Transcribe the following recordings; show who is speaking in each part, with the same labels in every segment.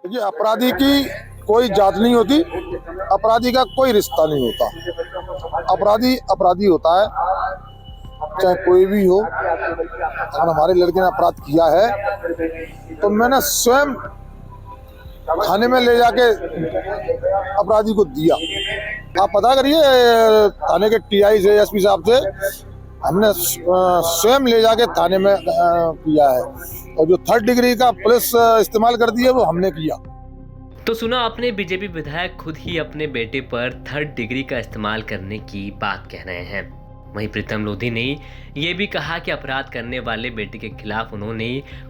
Speaker 1: देखिए, अपराधी की कोई जात नहीं होती, अपराधी का कोई रिश्ता नहीं होता। अपराधी अपराधी होता है, चाहे कोई भी हो। अगर हमारे लड़के ने अपराध किया है तो मैंने स्वयं थाने में ले जाके अपराधी को दिया। आप पता करिए थाने के टीआई से, एसपी साहब से, हमने स्वयं ले जाके थाने में किया है। और जो थर्ड डिग्री का पुलिस इस्तेमाल करती है वो हमने किया।
Speaker 2: तो सुना आपने, बीजेपी विधायक खुद ही अपने बेटे पर थर्ड डिग्री का इस्तेमाल करने की बात कह रहे हैं। वहीं प्रीतम लोधी ने यह भी कहा कि अपराध करने वाले बेटे के खिलाफ उन्होंने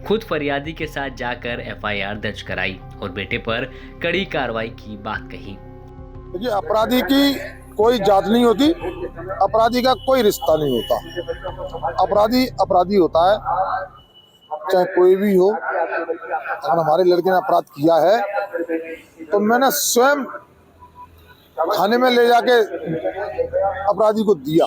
Speaker 2: खुद फरियादी के साथ जाकर एफआईआर दर्ज कराई और बेटे पर कड़ी कार्रवाई की बात कही।
Speaker 1: देखिए, अपराधी की कोई जात नहीं होती, अपराधी का कोई रिश्ता नहीं होता। अपराधी अपराधी होता है, चाहे कोई भी हो। अगर हमारे लड़के ने अपराध किया है तो मैंने स्वयं थाने में ले जाके अपराधी को दिया।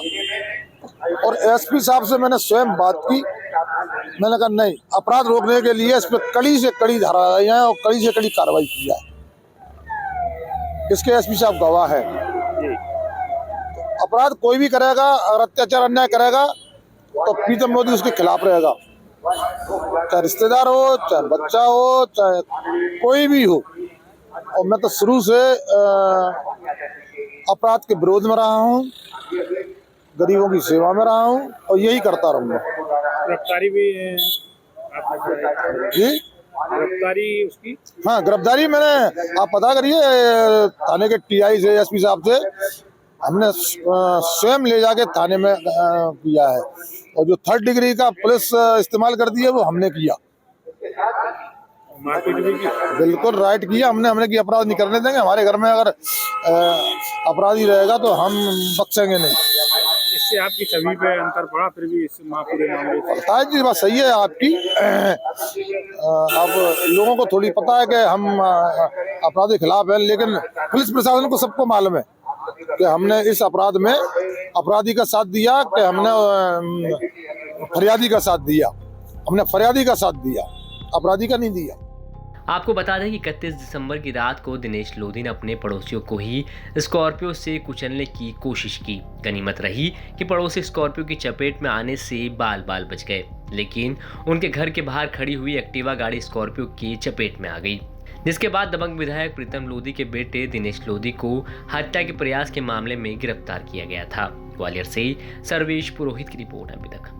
Speaker 1: और एसपी साहब से मैंने स्वयं बात की। मैंने कहा नहीं, अपराध रोकने के लिए इस पर कड़ी से कड़ी धारा आई है और कड़ी से कड़ी कार्रवाई की है। इसके एसपी साहब गवाह है। अपराध कोई भी करेगा, अगर अत्याचार अन्याय करेगा तो प्रीतम लोधी उसके खिलाफ रहेगा, चाहे रिश्तेदार हो, चाहे बच्चा हो, चाहे कोई भी हो। और मैं तो शुरू से अपराध के विरोध में रहा हूँ, गरीबों की सेवा में रहा हूँ और यही करता रहूंगा।
Speaker 3: गिरफ्तारी भी
Speaker 1: जी,
Speaker 3: गिरफ्तारी उसकी।
Speaker 1: हाँ, गिरफ्तारी मैंने, आप पता करिए थाने के टीआई से, एसपी साहब से, हमने स्वयं ले जाके थाने में किया है। और जो थर्ड डिग्री का पुलिस इस्तेमाल करती है वो हमने किया।
Speaker 3: मारपीट भी की।
Speaker 1: बिल्कुल राइट किया हमने कि अपराध नहीं करने देंगे। हमारे घर में अगर अपराधी रहेगा तो हम बख्शेंगे नहीं।
Speaker 3: इससे आपकी छवि पे अंतर पड़ा, फिर भी इस पूरे मामले से।
Speaker 1: पता है जी, बात सही है आपकी। अब लोगों को थोड़ी पता है कि हम अपराध के खिलाफ हैं, लेकिन पुलिस प्रशासन को सबको मालूम है कि हमने इस अपराध में अपराधी का साथ दिया, कि हमने फरियादी का साथ दिया। हमने फरियादी का साथ दिया, अपराधी का नहीं दिया।
Speaker 2: आपको बता दें कि 31 दिसंबर की रात को दिनेश लोधी ने अपने पड़ोसियों को ही स्कॉर्पियो से कुचलने की कोशिश की। गनीमत रही कि पड़ोसी स्कॉर्पियो की चपेट में आने से बाल बाल बच गए, लेकिन उनके घर के बाहर खड़ी हुई एक्टिवा गाड़ी स्कॉर्पियो की चपेट में आ गई, जिसके बाद दबंग विधायक प्रीतम लोधी के बेटे दिनेश लोधी को हत्या के प्रयास के मामले में गिरफ्तार किया गया था। ग्वालियर से सर्वेश पुरोहित की रिपोर्ट अभी तक।